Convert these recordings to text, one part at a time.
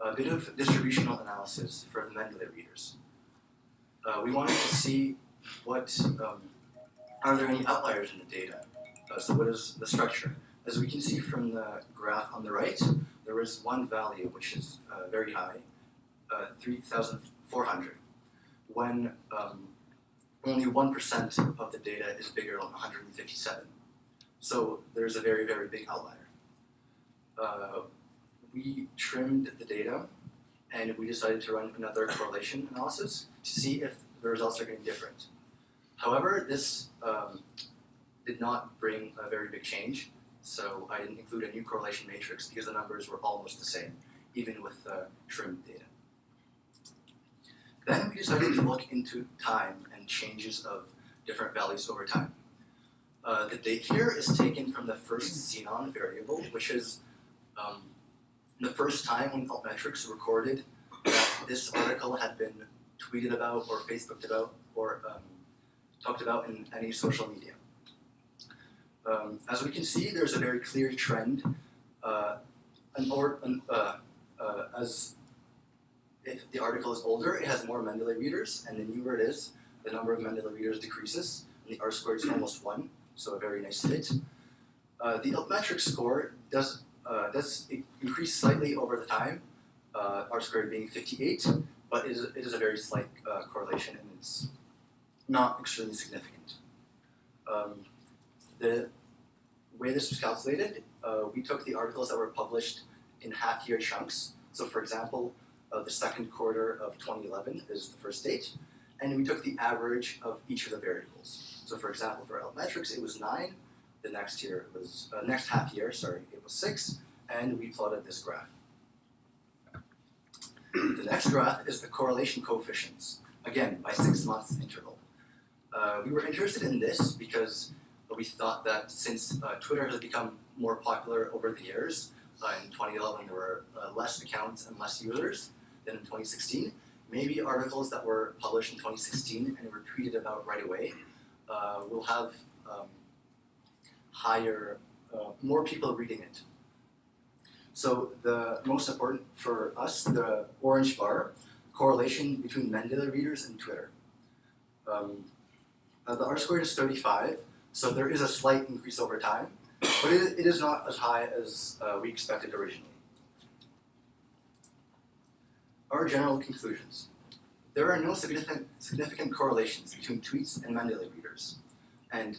a bit of distributional analysis for the Mendeley readers. We wanted to see what, are there any outliers in the data? So what is the structure? As we can see from the graph on the right, there is one value which is very high, 3,400, when only 1% of the data is bigger than 157. So there's a very, very big outlier. We trimmed the data and we decided to run another correlation analysis to see if the results are getting different. However, this did not bring a very big change, so I didn't include a new correlation matrix because the numbers were almost the same, even with trimmed data. Then we decided to look into time and changes of different values over time. The date here is taken from the first xenon variable, which is the first time when Altmetrics recorded that this article had been tweeted about or Facebooked about or talked about in any social media. As we can see, there's a very clear trend. As if the article is older, it has more Mendeley readers, and the newer it is, the number of Mendeley readers decreases, and the R-squared is almost 1, so a very nice fit. The Altmetrics score does increase slightly over the time, R-squared being 58, but it is a very slight correlation, and it's not extremely significant. The way this was calculated, we took the articles that were published in half-year chunks. So for example, the second quarter of 2011 is the first date, and we took the average of each of the variables. So for example, for Altmetrics, it was 9, the next year was, next half year, sorry, it was 6, and we plotted this graph. The next graph is the correlation coefficients, again, by 6 months interval. We were interested in this because we thought that since Twitter has become more popular over the years, in 2011 there were less accounts and less users than in 2016. Maybe articles that were published in 2016 and were tweeted about right away will have more people reading it. So the most important for us, the orange bar, correlation between Mendeley readers and Twitter. The R-squared is 35, so there is a slight increase over time, but it is not as high as we expected originally. Our general conclusions. There are no significant correlations between tweets and Mendeley readers, and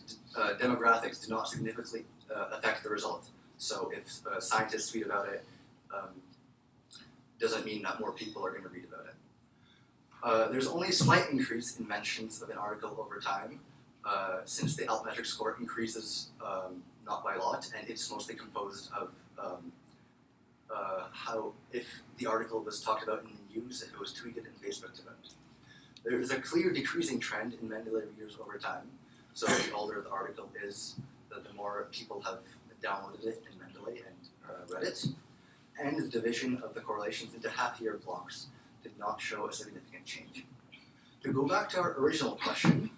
demographics do not significantly affect the result. So if scientists tweet about it, doesn't mean that more people are going to read about it. There's only a slight increase in mentions of an article over time, since the Altmetrics score increases not by a lot, and it's mostly composed of how if the article was talked about in the news, if it was tweeted and Facebooked about. There is a clear decreasing trend in Mendeley readers over time. So the older the article is, the more people have downloaded it in Mendeley and read it. And the division of the correlations into half-year blocks did not show a significant change. To go back to our original question,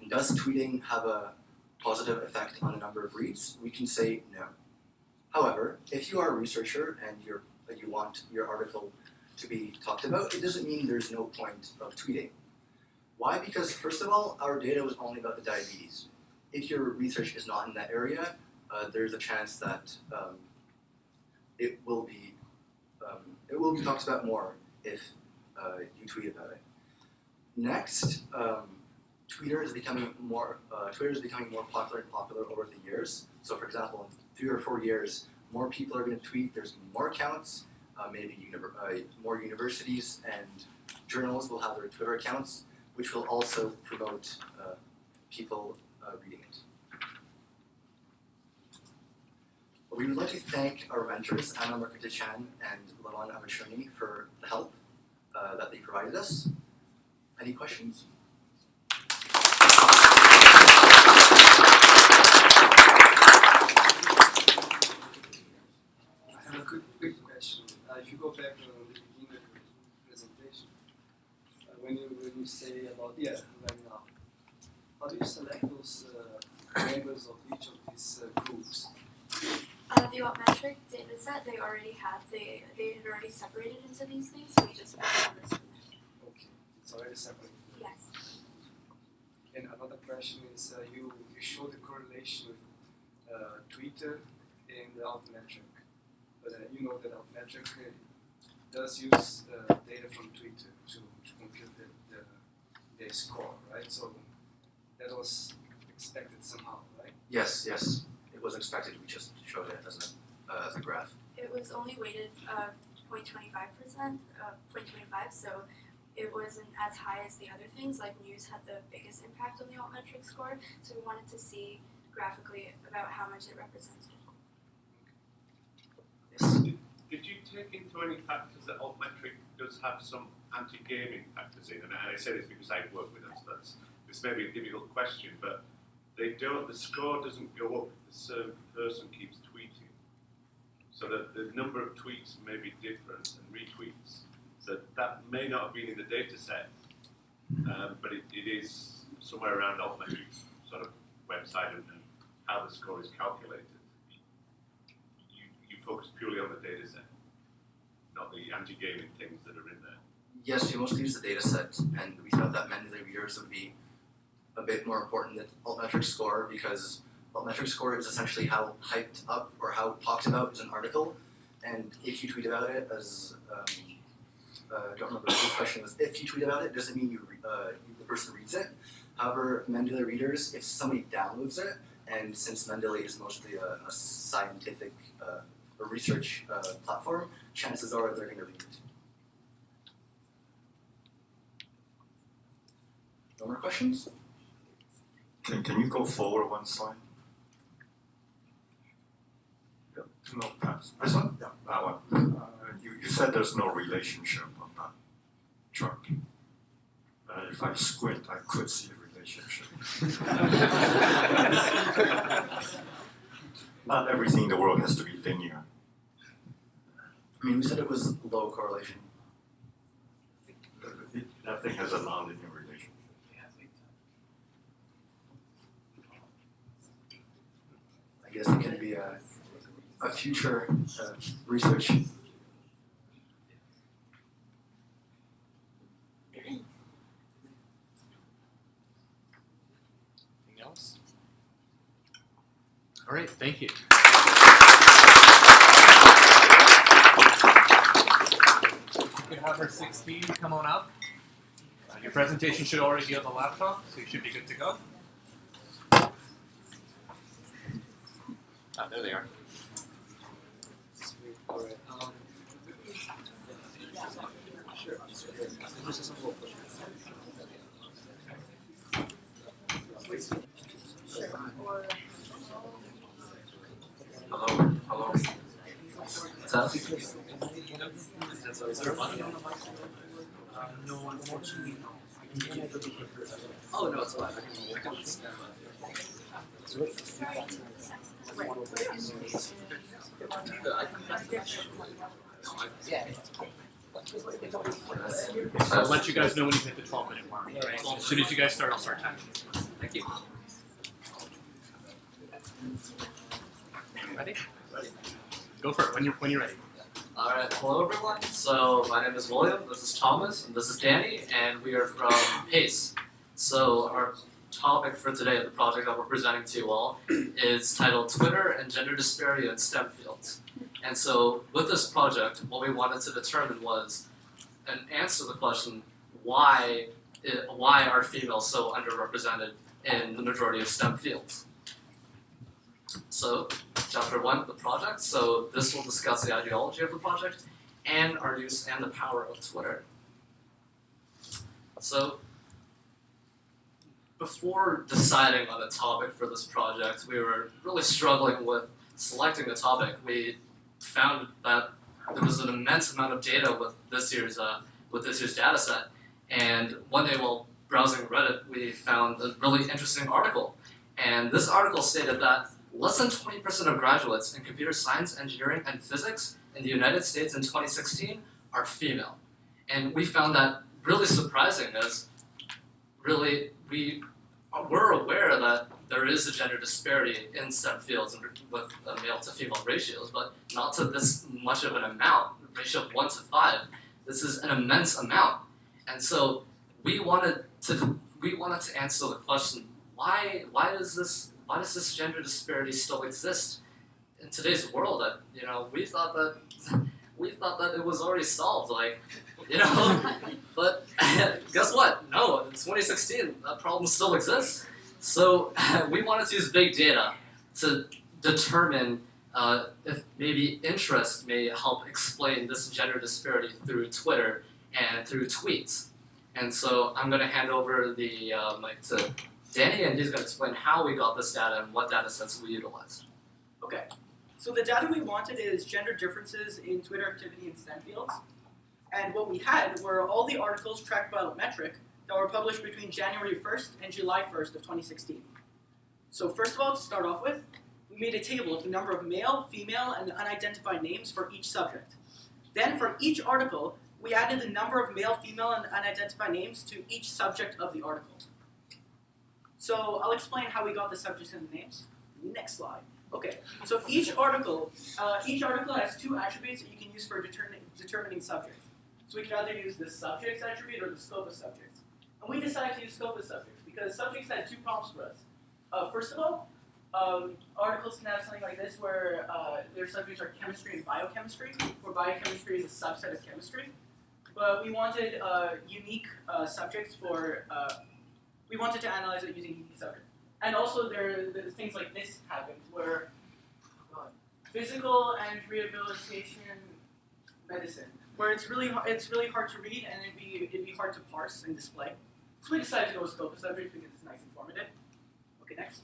does tweeting have a positive effect on the number of reads? We can say no. However, if you are a researcher and you want your article to be talked about, it doesn't mean there's no point of tweeting. Why? Because first of all, our data was only about the diabetes. If your research is not in that area, there's a chance that it will be talked about more if you tweet about it. Next, Twitter is becoming more popular and popular over the years. So, for example, in 3 or 4 years, more people are going to tweet. There's going to be more accounts. Maybe more universities and journals will have their Twitter accounts, which will also promote people reading it. We would like to thank our mentors, Anna Marketachan and Laman Avachoni, for the help that they provided us. Any questions? I have a quick question. If you go back to the beginning of the presentation, when you say about right now, how do you select those members of each of these groups? The altmetric data set they already had, they had already separated into these things, so we just put the numbers from there. Okay, it's already separated. Yes. And another question is, you show the correlation with Twitter and the altmetric, but you know that altmetric does use data from Twitter to compute the score, right? So that was expected somehow, right? Yes, yes, it was expected. We just showed it as a graph. It was only weighted 0.25%, 0.25, so it wasn't as high as the other things, like news had the biggest impact on the altmetric score, so we wanted to see graphically about how much it represented. Yes. Did you take into any factors that altmetric does have some anti-gaming factors in? And I say this because I work with them, so this may be a difficult question, but the score doesn't go up if the certain person keeps tweeting. So that the number of tweets may be different and retweets. So that may not have been in the data set, but it is somewhere around altmetric's sort of website and how the score is calculated. You focus purely on the data set, not the anti-gaming things that are in there. Yes, we mostly use the data set, and we thought that Mendeley readers would be a bit more important than altmetric score, because altmetric score is essentially how hyped up or how talked about is an article, and if you tweet about it, as I don't remember what the question was, if you tweet about it, doesn't mean the person reads it. However, Mendeley readers, if somebody downloads it, and since Mendeley is mostly a scientific a research platform, chances are they're going to read it. No more questions? Can you go forward one slide? Yep. No, pass. This one? Yeah, that one. You said there's no relationship on that chart. If I squint, I could see a relationship. Not everything in the world has to be linear. I mean, we said it was low correlation. That thing has a non-linear relation. I guess it can be a future research. Anything else? All right, thank you. We can have our 16 come on up. Your presentation should already be on the laptop, so you should be good to go. Ah, there they are. Sweet. All right. Sure. Hello. Seth? No, unfortunately. Oh, no, it's fine. I can I'll let you guys know when you hit the 12-minute mark. Right? As soon as you guys start, I'll start timing. Thank you. Ready? Go for it when you're ready. Alright, hello everyone. So my name is William, this is Thomas, and this is Danny, and we are from PACE. So our topic for today, the project that we're presenting to you all, is titled Twitter and Gender Disparity in STEM Fields. And so with this project, what we wanted to determine was an answer to the question, why are females so underrepresented in the majority of STEM fields? So, chapter 1 of the project. So this will discuss the ideology of the project and our use and the power of Twitter. So, before deciding on a topic for this project, we were really struggling with selecting a topic. We found that there was an immense amount of data with this year's data set, and one day while browsing Reddit, we found a really interesting article. And this article stated that less than 20% of graduates in computer science, engineering, and physics in the United States in 2016 are female. And we found that really surprising, as really we're aware that there is a gender disparity in STEM fields with male to female ratios, but not to this much of an amount, ratio of 1 to 5. This is an immense amount. And so we wanted to answer the question, why does this gender disparity still exist in today's world? That we thought that it was already solved, but guess what? No, in 2016 that problem still exists. So we wanted to use big data to determine if maybe interest may help explain this gender disparity through Twitter and through tweets. And so I'm going to hand over the mic to Danny, and he's going to explain how we got this data and what data sets we utilized. Okay, so the data we wanted is gender differences in Twitter activity in STEM fields. And what we had were all the articles tracked by Altmetric that were published between January 1st and July 1st of 2016. So first of all, to start off with, we made a table of the number of male, female, and unidentified names for each subject. Then for each article, we added the number of male, female, and unidentified names to each subject of the article. So I'll explain how we got the subjects and the names. Next slide. Okay, so each article has 2 attributes that you can use for determining subjects. So we can either use the subjects attribute or the scope of subjects. And we decided to use scope of subjects because subjects had 2 prompts for us. First of all, articles can have something like this where their subjects are chemistry and biochemistry, where biochemistry is a subset of chemistry. But we wanted unique subjects for, we wanted to analyze it using unique subjects. And also there's things like this happened where physical and rehabilitation medicine, where it's really hard to read and it'd be hard to parse and display. So we decided to go with scope of subjects because it's nice and informative. Okay, next.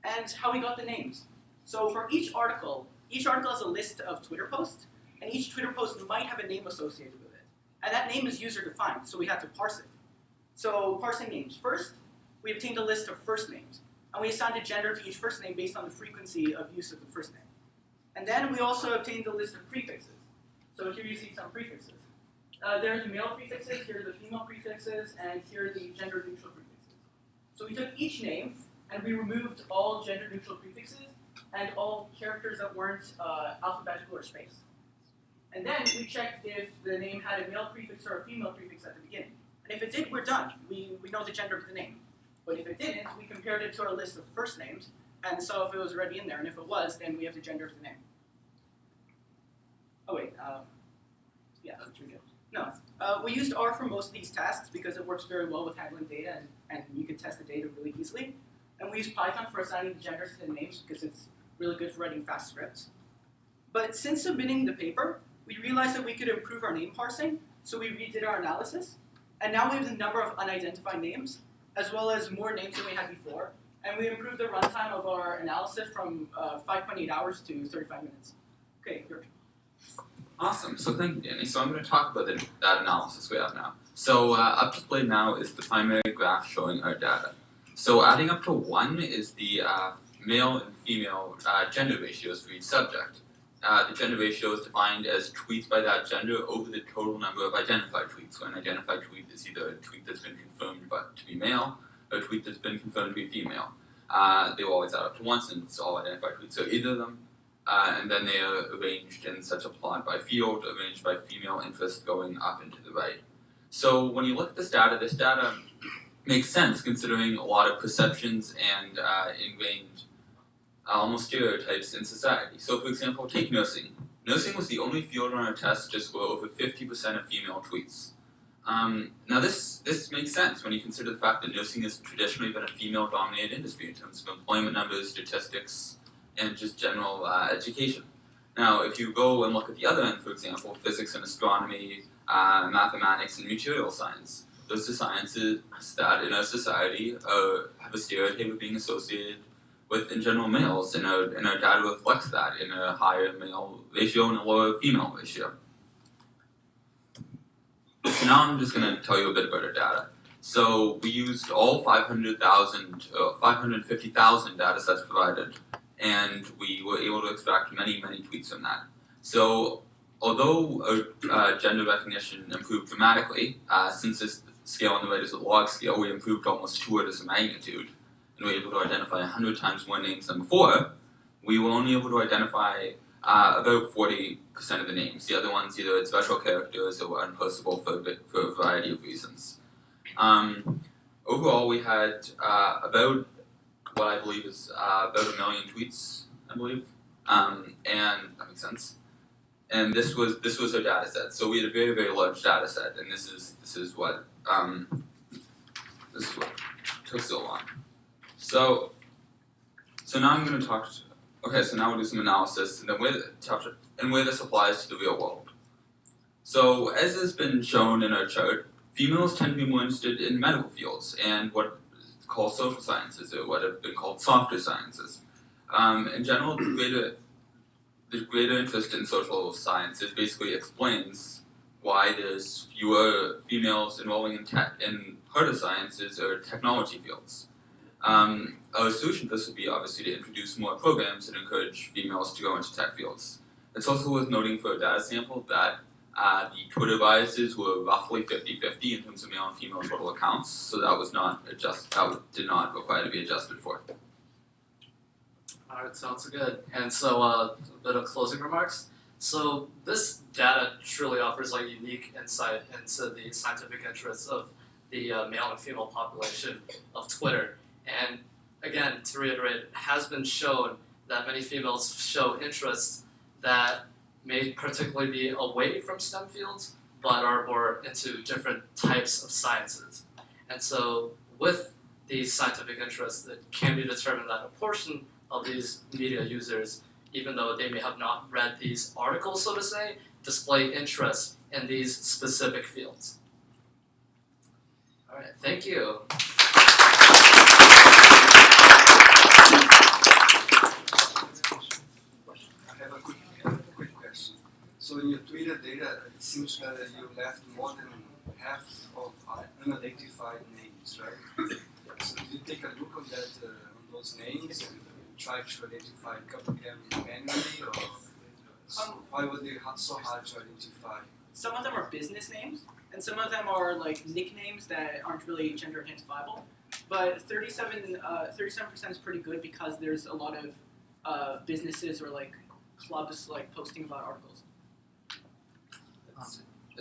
And how we got the names. So for each article has a list of Twitter posts, and each Twitter post might have a name associated with it. And that name is user defined, so we had to parse it. So parsing names. First, we obtained a list of first names, and we assigned a gender to each first name based on the frequency of use of the first name. And then we also obtained a list of prefixes. So here you see some prefixes. There are the male prefixes, here are the female prefixes, and here are the gender neutral prefixes. So we took each name, and we removed all gender neutral prefixes and all characters that weren't alphabetical or spaced. And then we checked if the name had a male prefix or a female prefix at the beginning. And if it did, we're done. We know the gender of the name. But if it didn't, we compared it to our list of first names and saw if it was already in there. And if it was, then we have the gender of the name. Oh wait, yeah. No, we used R for most of these tasks because it works very well with handling data and you can test the data really easily. And we use Python for assigning the genders to the names because it's really good for writing fast scripts. But since submitting the paper, we realized that we could improve our name parsing, so we redid our analysis. And now we have the number of unidentified names, as well as more names than we had before. And we improved the runtime of our analysis from 5.8 hours to 35 minutes. Okay, your turn. Awesome. So thank you, Danny. So I'm going to talk about that analysis we have now. So up displayed now is the primary graph showing our data. So adding up to 1 is the male and female gender ratios for each subject. The gender ratio is defined as tweets by that gender over the total number of identified tweets. So an identified tweet is either a tweet that's been confirmed to be male or a tweet that's been confirmed to be female. They will always add up to 1 since it's all identified tweets, so either of them. And then they are arranged in such a plot by field, arranged by female interest going up and to the right. So when you look at this data makes sense considering a lot of perceptions and ingrained almost stereotypes in society. So for example, take nursing. Nursing was the only field on our test to score over 50% of female tweets. Now this makes sense when you consider the fact that nursing has traditionally been a female-dominated industry in terms of employment numbers, statistics, and just general education. Now, if you go and look at the other end, for example, physics and astronomy, mathematics and material science, those are sciences that in our society have a stereotype of being associated with, in general, males, and our data reflects that in a higher male ratio and a lower female ratio. So now I'm just going to tell you a bit about our data. So we used all 550,000 data sets provided, and we were able to extract many, many tweets from that. So although our gender recognition improved dramatically, since this scale on the right is a log scale, we improved almost 2 orders of magnitude. and we're able to identify 100 times more names than before, we were only able to identify about 40% of the names. The other ones either had special characters or were unpostable for a variety of reasons. Overall, we had about what I believe is about 1 million tweets, I believe, and that makes sense. And this was our data set. So we had a very, very large data set, and this is what took so long. So now I'm going to talk. Okay, so now we'll do some analysis, and then where this applies to the real world. So as has been shown in our chart, females tend to be more interested in medical fields and what is called social sciences, or what have been called softer sciences. In general, the greater interest in social sciences basically explains why there's fewer females enrolling in harder sciences or technology fields. Our solution to this would be obviously to introduce more programs and encourage females to go into tech fields. It's also worth noting for a data sample that the Twitter biases were roughly 50-50 in terms of male and female total accounts, so that did not require to be adjusted for. Alright, sounds good. And so a bit of closing remarks. So this data truly offers like unique insight into the scientific interests of the male and female population of Twitter. And again, to reiterate, it has been shown that many females show interests that may particularly be away from STEM fields, but are more into different types of sciences. And so with these scientific interests, it can be determined that a portion of these media users, even though they may have not read these articles, so to say, display interest in these specific fields. All right, thank you. I have a quick question. So in your Twitter data, it seems that you left more than half of unidentified names, right? So did you take a look on that, on those names, and try to identify a couple of them manually, or why were they so hard to identify? Some of them are business names, and some of them are like nicknames that aren't really gender identifiable. But 37% is pretty good because there's a lot of businesses or like clubs like posting about articles.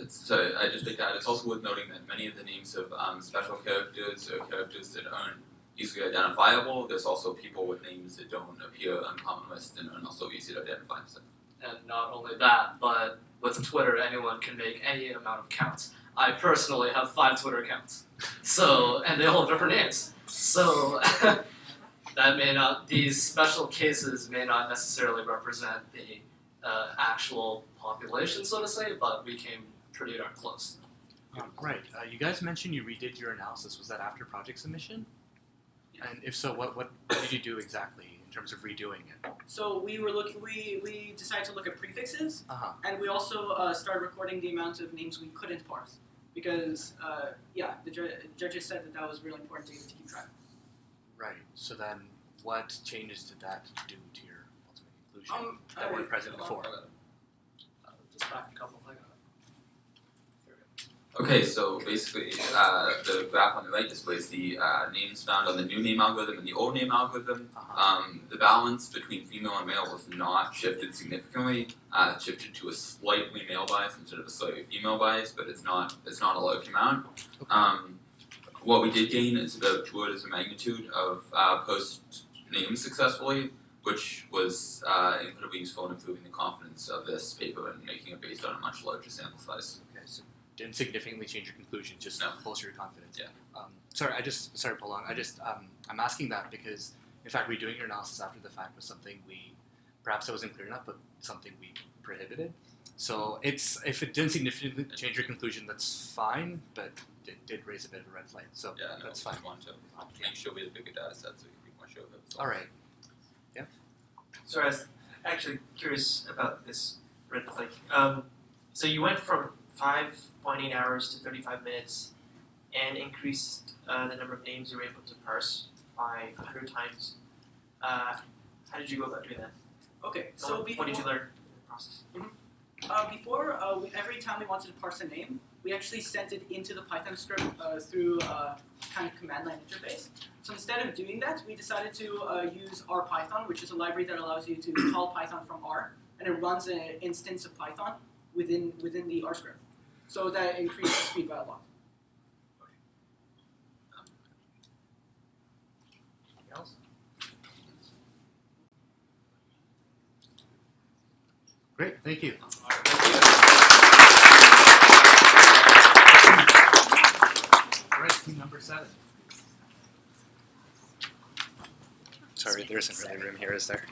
Sorry, I just think that it's also worth noting that many of the names have special characters or characters that aren't easily identifiable. There's also people with names that don't appear on common lists and are also easy to identify. So. And not only that, but with Twitter, anyone can make any amount of accounts. I personally have 5 Twitter accounts, and they all have different names. So that may not; these special cases may not necessarily represent the actual population, so to say, but we came pretty darn close. Right. You guys mentioned you redid your analysis. Was that after project submission? And if so, what did you do exactly in terms of redoing it? So we decided to look at prefixes, Uh-huh. and we also started recording the amount of names we couldn't parse because the judges said that was really important data to keep track. Right. So then, what changes did that do to your ultimate conclusion that weren't present before? Just back a couple things. Okay, so basically, the graph on the right displays the names found on the new name algorithm and the old name algorithm. The balance between female and male was not shifted significantly. It shifted to a slightly male bias instead of a slightly female bias, but it's not a large amount. What we did gain is about 2 orders of magnitude of post names successfully, which was incredibly useful in improving the confidence of this paper and making it based on a much larger sample size. Okay, so didn't significantly change your conclusion, just No. bolster your confidence. Yeah. Sorry, Polong. I'm asking that because, in fact, redoing your analysis after the fact was something perhaps it wasn't clear enough, but something we prohibited. So if it didn't significantly change your conclusion, that's fine, but it did raise a bit of a red flag. So Yeah, no, that's fine. We want to make sure we have a bigger data set so we can be more sure of it. All right. So I was actually curious about this red flag. So you went from 5.8 hours to 35 minutes and increased the number of names you were able to parse by 100 times. How did you go about doing that? Okay, so What did you learn in the process? Every time we wanted to parse a name, we actually sent it into the Python script through kind of command line interface. So instead of doing that, we decided to use RPython, which is a library that allows you to call Python from R, and it runs an instance of Python within the R script. So that increases the speed by a lot. Anything else? Great, thank you. All right, team number 7. Sorry, there isn't really room here, is there?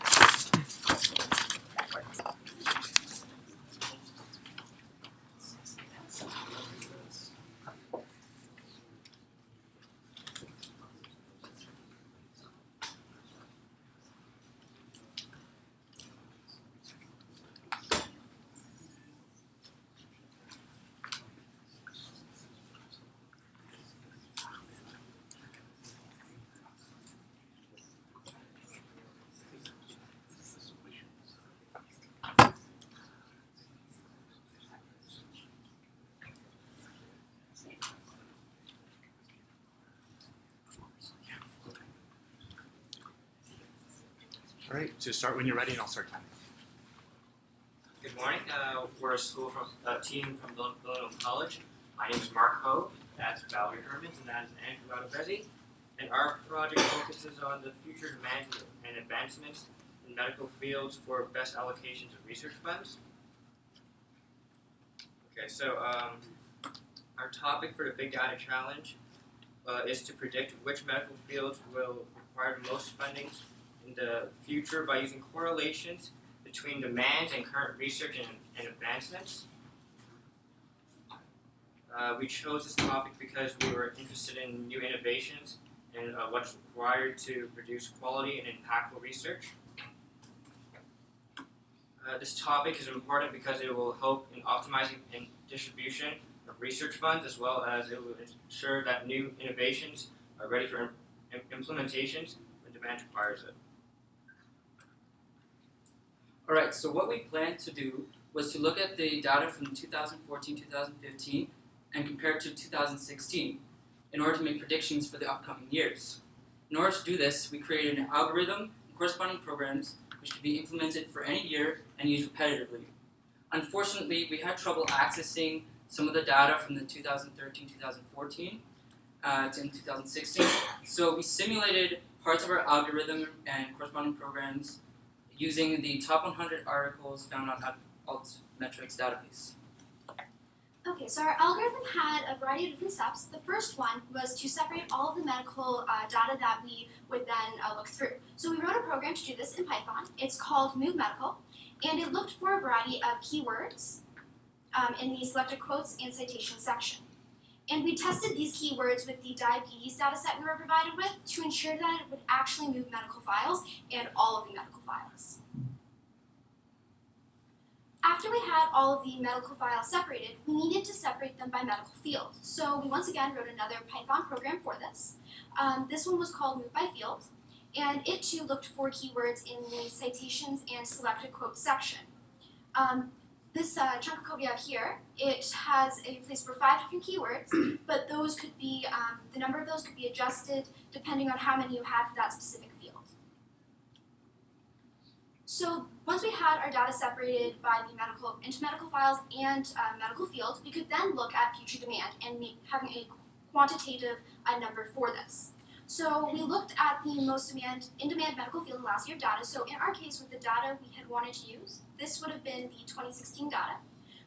All right, so start when you're ready and I'll start timing. Good morning. We're a school from a team from Villanova College. My name is Mark Hope. That's Valerie Hermanns, and that is Andrew Latobesi. And our project focuses on the future demands and advancements in medical fields for best allocations of research funds. Okay, so our topic for the Big Data Challenge is to predict which medical fields will require the most funding in the future by using correlations between demands and current research and advancements. We chose this topic because we were interested in new innovations and what's required to produce quality and impactful research. This topic is important because it will help in optimizing and distribution of research funds, as well as it will ensure that new innovations are ready for implementations when demand requires it. Alright, so what we planned to do was to look at the data from 2014-2015 and compare it to 2016 in order to make predictions for the upcoming years. In order to do this, we created an algorithm and corresponding programs which could be implemented for any year and used repetitively. Unfortunately, we had trouble accessing some of the data from the 2013-2014 in 2016, so we simulated parts of our algorithm and corresponding programs using the top 100 articles found on Altmetrics database. Okay, so our algorithm had a variety of different steps. The first one was to separate all of the medical data that we would then look through. So we wrote a program to do this in Python. It's called Move Medical, and it looked for a variety of keywords in the selected quotes and citation section. And we tested these keywords with the diabetes dataset we were provided with to ensure that it would actually move medical files and all of the medical files. After we had all of the medical files separated, we needed to separate them by medical field. So we once again wrote another Python program for this. This one was called Move by Field, and it too looked for keywords in the citations and selected quotes section. This chunk of code we have here, it has a place for 5 different keywords, but those could be, the number of those could be adjusted depending on how many you had for that specific field. So once we had our data separated by the into medical files and medical fields, we could then look at future demand and having a quantitative number for this. So we looked at the most in-demand medical field in last year data. So in our case, with the data we had wanted to use, this would have been the 2016 data.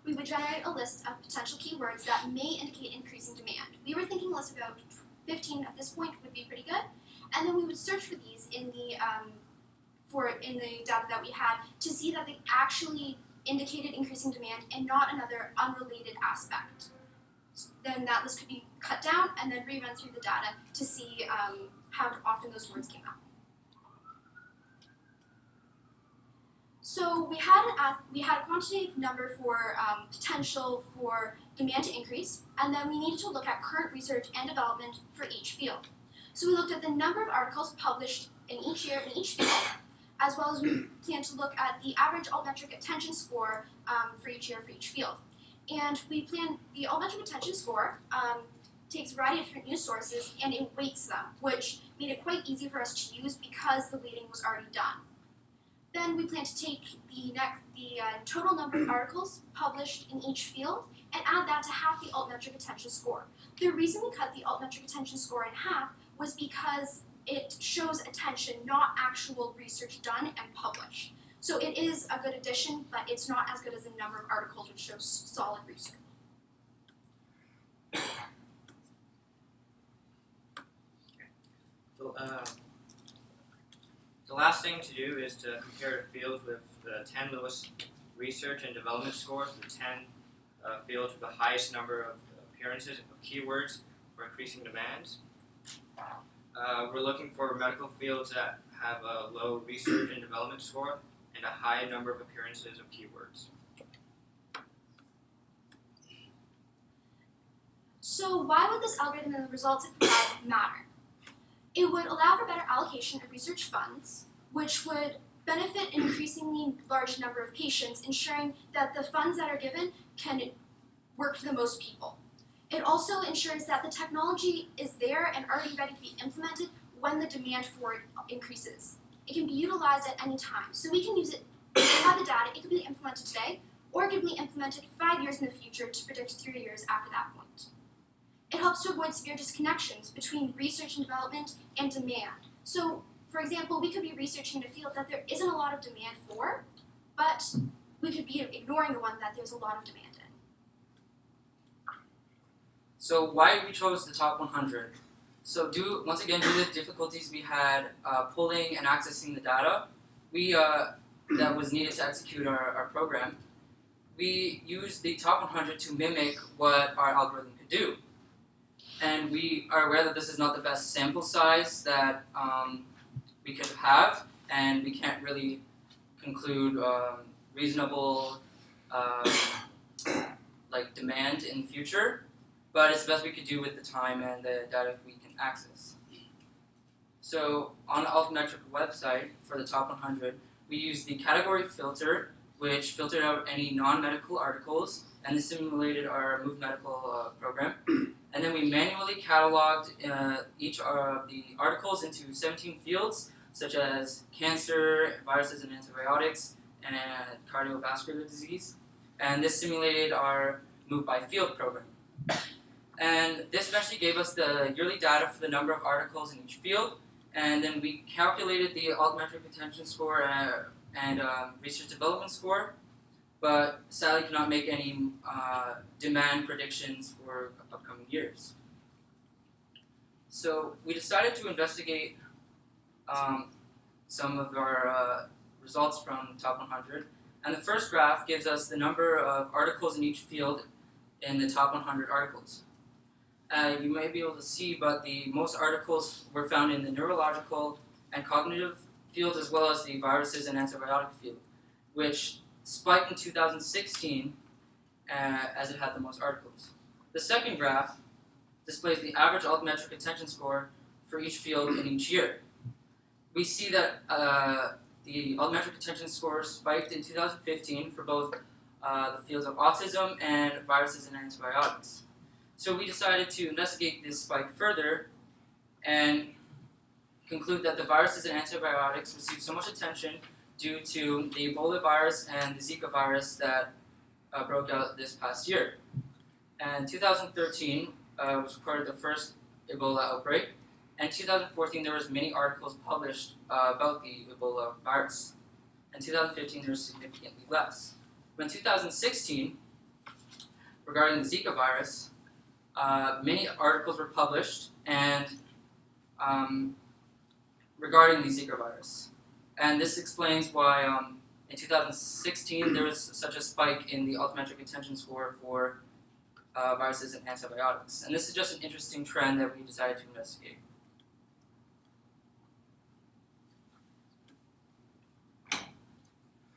We would generate a list of potential keywords that may indicate increasing demand. We were thinking a list of about 15 at this point would be pretty good. And then we would search for these in the data that we had to see that they actually indicated increasing demand and not another unrelated aspect. Then that list could be cut down and then rerun through the data to see how often those words came up. So we had a quantitative number for potential for demand to increase, and then we needed to look at current research and development for each field. So we looked at the number of articles published in each year in each field, as well as we planned to look at the average altmetric attention score for each year for each field. And we planned the altmetric attention score takes a variety of different news sources and it weights them, which made it quite easy for us to use because the weighting was already done. Then we plan to take the total number of articles published in each field and add that to half the altmetric attention score. The reason we cut the altmetric attention score in half was because it shows attention, not actual research done and published. So it is a good addition, but it's not as good as the number of articles, which shows solid research. So, the last thing to do is to compare the fields with the 10 lowest research and development scores, the 10 fields with the highest number of appearances of keywords for increasing demands. We're looking for medical fields that have a low research and development score and a high number of appearances of keywords. So why would this algorithm and the results it provided matter? It would allow for better allocation of research funds, which would benefit an increasingly large number of patients, ensuring that the funds that are given can work for the most people. It also ensures that the technology is there and already ready to be implemented when the demand for it increases. It can be utilized at any time. So we can use it, if we have the data, it can be implemented today, or it can be implemented 5 years in the future to predict 3 years after that point. It helps to avoid severe disconnections between research and development and demand. So, for example, we could be researching in a field that there isn't a lot of demand for, but we could be ignoring the one that there's a lot of demand in. So why we chose the top 100? So once again, due to the difficulties we had pulling and accessing the data, that was needed to execute our program, we used the top 100 to mimic what our algorithm could do. And we are aware that this is not the best sample size that we could have, and we can't really conclude reasonable demand in the future. But it's the best we could do with the time and the data we can access. So on the Altmetric website for the top 100, we used the category filter, which filtered out any non-medical articles, and this simulated our Move Medical program. And then we manually cataloged each of the articles into 17 fields, such as cancer, viruses and antibiotics, and cardiovascular disease. And this simulated our Move by Field program. And this eventually gave us the yearly data for the number of articles in each field, and then we calculated the altmetric attention score and research development score, but sadly cannot make any demand predictions for upcoming years. So we decided to investigate some of our results from top 100, and the first graph gives us the number of articles in each field in the top 100 articles. You may be able to see, but the most articles were found in the neurological and cognitive fields, as well as the viruses and antibiotic field, which spiked in 2016 as it had the most articles. The second graph displays the average altmetric attention score for each field in each year. We see that the altmetric attention score spiked in 2015 for both the fields of autism and viruses and antibiotics. So we decided to investigate this spike further and conclude that the viruses and antibiotics received so much attention due to the Ebola virus and the Zika virus that broke out this past year. And 2013 was recorded the first Ebola outbreak, and in 2014 there was many articles published about the Ebola virus. In 2015 there was significantly less. But in 2016, regarding the Zika virus, many articles were published and regarding the Zika virus. And this explains why in 2016 there was such a spike in the altmetric attention score for viruses and antibiotics. And this is just an interesting trend that we decided to investigate.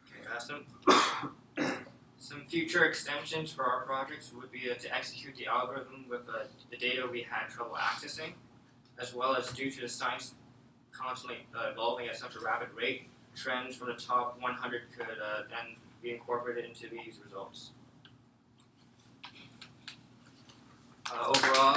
Okay, some future extensions for our projects would be to execute the algorithm with the data we had trouble accessing, as well as due to the science constantly evolving at such a rapid rate, trends from the top 100 could then be incorporated into these results. Overall,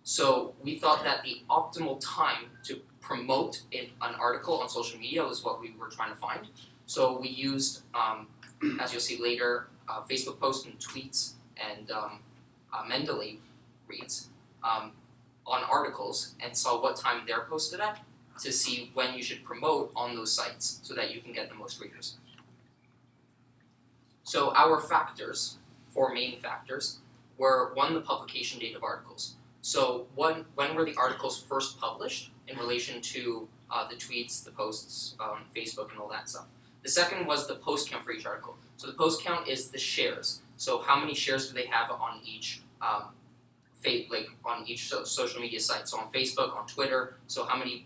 So we thought that the optimal time to promote an article on social media was what we were trying to find. So we used, as you'll see later, Facebook posts and tweets and Mendeley reads on articles and saw what time they're posted at to see when you should promote on those sites so that you can get the most readers. So our factors, 4 main factors, were 1, the publication date of articles. So when were the articles first published in relation to the tweets, the posts on Facebook and all that stuff. The second was the post count for each article. So the post count is the shares. So how many shares do they have on each social media site? So on Facebook, on Twitter. So how many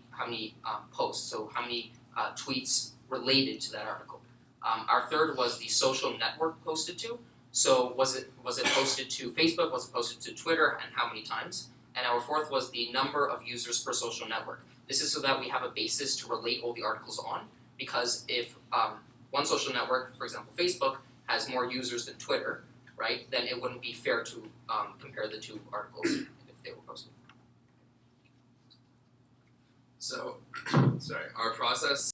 posts? So how many tweets related to that article? Our third was the social network posted to. So was it posted to Facebook? Was it posted to Twitter? And how many times? And our fourth was the number of users per social network. This is so that we have a basis to relate all the articles on. Because if one social network, for example Facebook, has more users than Twitter, right, then it wouldn't be fair to compare the 2 articles if they were posted. So, sorry, our process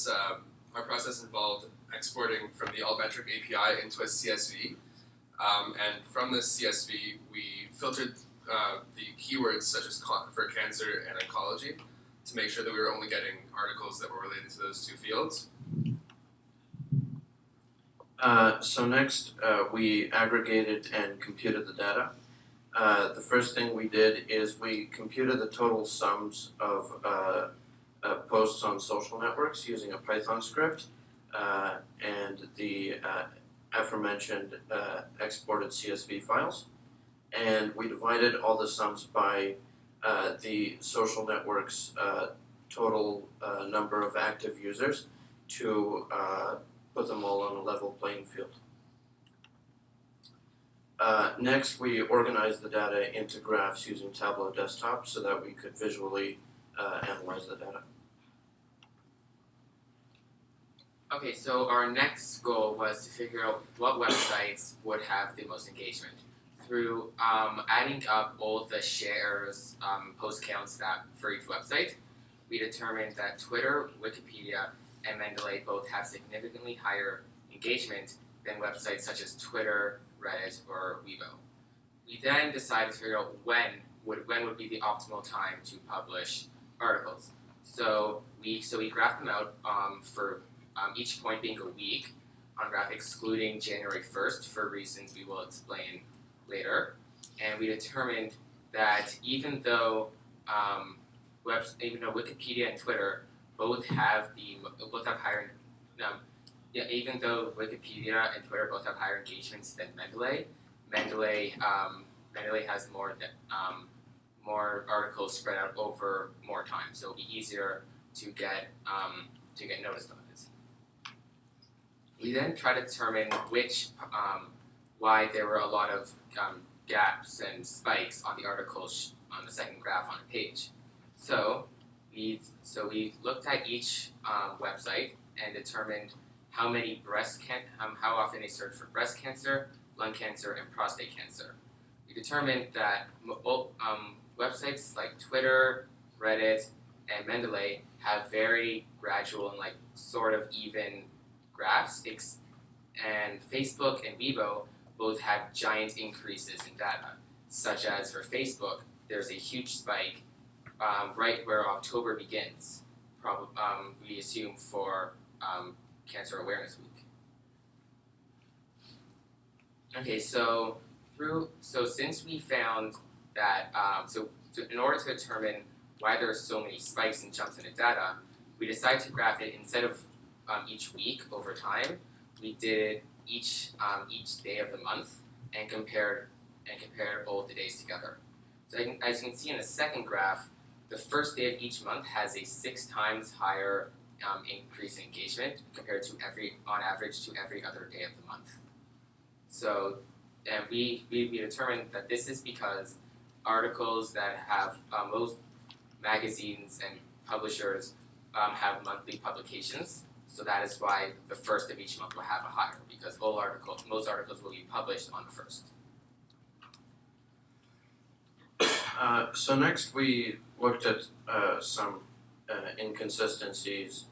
involved exporting from the Altmetric API into a CSV, and from this CSV we filtered the keywords such as for cancer and oncology to make sure that we were only getting articles that were related to those 2 fields. So next, we aggregated and computed the data. The first thing we did is we computed the total sums of posts on social networks using a Python script and the aforementioned exported CSV files. And we divided all the sums by the social network's total number of active users to put them all on a level playing field. Next, we organized the data into graphs using Tableau Desktop so that we could visually analyze the data. Okay, so our next goal was to figure out what websites would have the most engagement. Through adding up all the shares, post counts that for each website, we determined that Twitter, Wikipedia, and Mendeley both have significantly higher engagement than websites such as Twitter, Reddit, or Weibo. We then decided to figure out when would be the optimal time to publish articles. So we graphed them out for each point being a week on a graph, excluding January 1st for reasons we will explain later. And we determined that even though Wikipedia and Twitter both have higher even though Wikipedia and Twitter both have higher engagements than Mendeley has more articles spread out over more time, so it'll be easier to get noticed on this. We then try to determine why there were a lot of gaps and spikes on the articles on the second graph on the page. So we looked at each website and determined how often they search for breast cancer, lung cancer, and prostate cancer. We determined that websites like Twitter, Reddit, and Mendeley have very gradual and sort of even graphs, and Facebook and Weibo both have giant increases in data, such as for Facebook, there's a huge spike right where October begins, we assume for Cancer Awareness Week. Okay, so since we found that, so in order to determine why there are so many spikes and jumps in the data, we decided to graph it instead of each week over time. We did each day of the month and compared all the days together. So as you can see in the second graph, the first day of each month has a 6 times higher increase in engagement compared to on average to every other day of the month. So, and we determined that this is because articles that have most magazines and publishers have monthly publications. So that is why the first of each month will have a higher, because most articles will be published on the first. So next we looked at some inconsistencies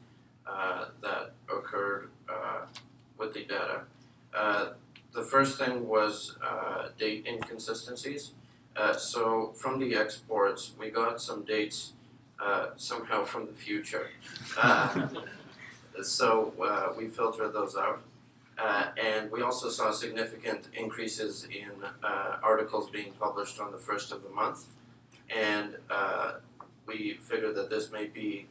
that occurred with the data. The first thing was date inconsistencies. So from the exports, we got some dates somehow from the future. So we filtered those out. And we also saw significant increases in articles being published on the first of the month. And we figured that this may be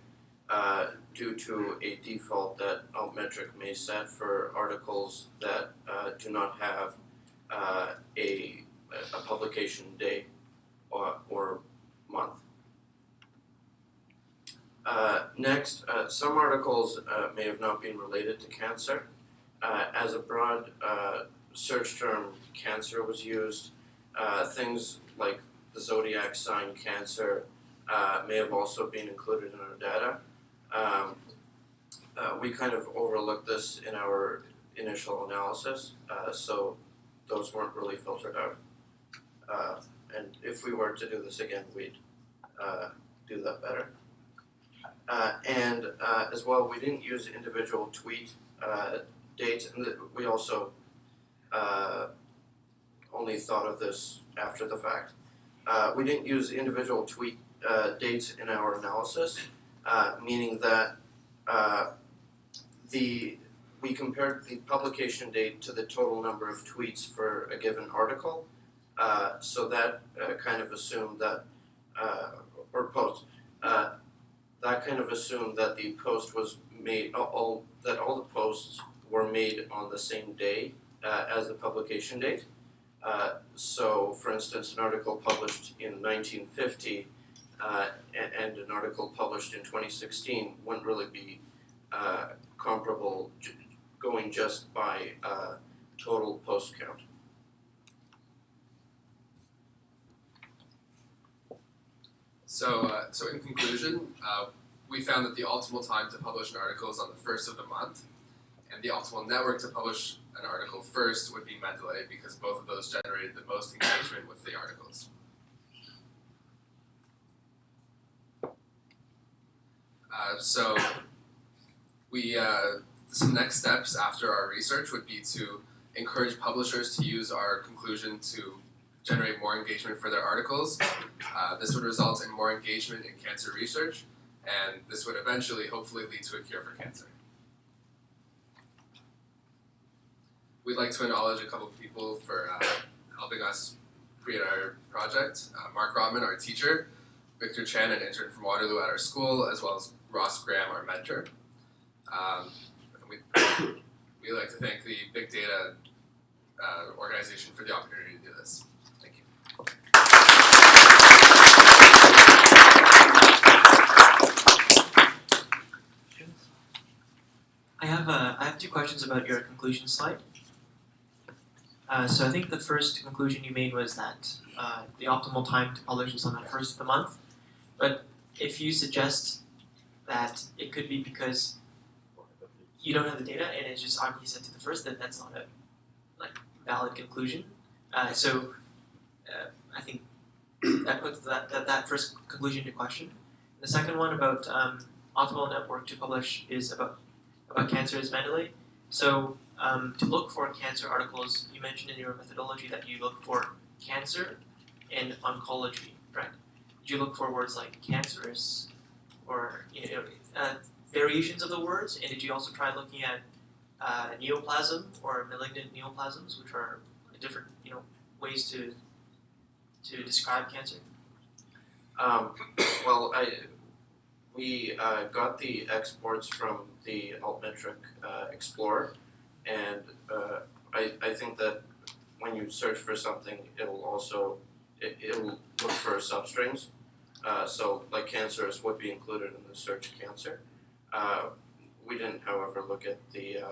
due to a default that Altmetric may set for articles that do not have a publication day or month. Next, some articles may have not been related to cancer. As a broad search term, cancer was used. Things like the zodiac sign cancer may have also been included in our data. We kind of overlooked this in our initial analysis, so those weren't really filtered out. And if we were to do this again, we'd do that better. And as well, we didn't use individual tweet dates, and we also only thought of this after the fact. We didn't use individual tweet dates in our analysis, meaning that we compared the publication date to the total number of tweets for a given article, so that kind of assumed that, or post, that kind of assumed that the post was made, that all the posts were made on the same day as the publication date. So, for instance, an article published in 1950 and an article published in 2016 wouldn't really be comparable going just by total post count. So in conclusion, we found that the optimal time to publish an article is on the first of the month, and the optimal network to publish an article first would be Mendeley, because both of those generated the most engagement with the articles. So we some next steps after our research would be to encourage publishers to use our conclusion to generate more engagement for their articles. This would result in more engagement in cancer research, and this would eventually, hopefully, lead to a cure for cancer. We'd like to acknowledge a couple of people for helping us create our project. Mark Rotman, our teacher, Victor Chan, an intern from Waterloo at our school, as well as Ross Graham, our mentor. We'd like to thank the Big Data organization for the opportunity to do this. Thank you. I have two questions about your conclusion slide. So I think the first conclusion you made was that the optimal time to publish is on the first of the month. But if you suggest that it could be because you don't have the data and it's just oddly set to the first, then that's not a valid conclusion. So I think that puts that first conclusion into question. The second one about optimal network to publish is about cancer is Mendeley. So to look for cancer articles, you mentioned in your methodology that you look for cancer and oncology, right? Did you look for words like cancerous or variations of the words? And did you also try looking at neoplasm or malignant neoplasms, which are different ways to describe cancer? Well, we got the exports from the Altmetric Explorer, and I think that when you search for something, it'll also it'll look for substrings. So, like cancerous would be included in the search cancer. We didn't, however, look at the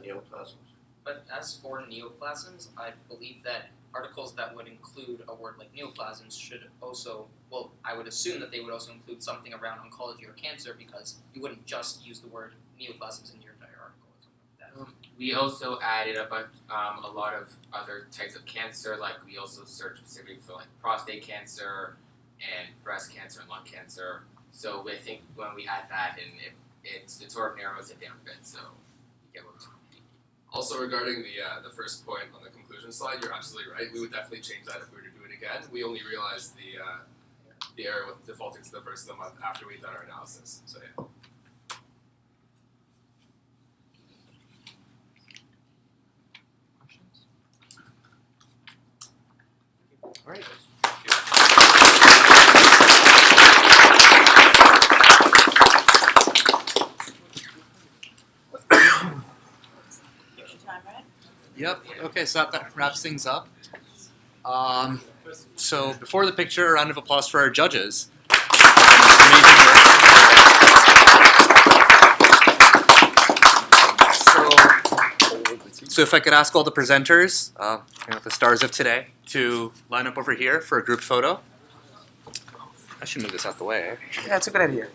neoplasms. But as for neoplasms, I believe that articles that would include a word like neoplasms should also, well, I would assume that they would also include something around oncology or cancer, because you wouldn't just use the word neoplasms in your entire article or something like that. We also added a lot of other types of cancer, like we also searched specifically for like prostate cancer and breast cancer and lung cancer. So I think when we add that in, it sort of narrows it down a bit. So you get what we're talking. Also regarding the first point on the conclusion slide, you're absolutely right. We would definitely change that if we were to do it again. We only realized the error with defaulting to the first of the month after we'd done our analysis. So yeah. All right. Yep. Okay, so that wraps things up. So before the picture, a round of applause for our judges. So if I could ask all the presenters, the stars of today, to line up over here for a group photo. I should move this out the way. Yeah, it's a good idea.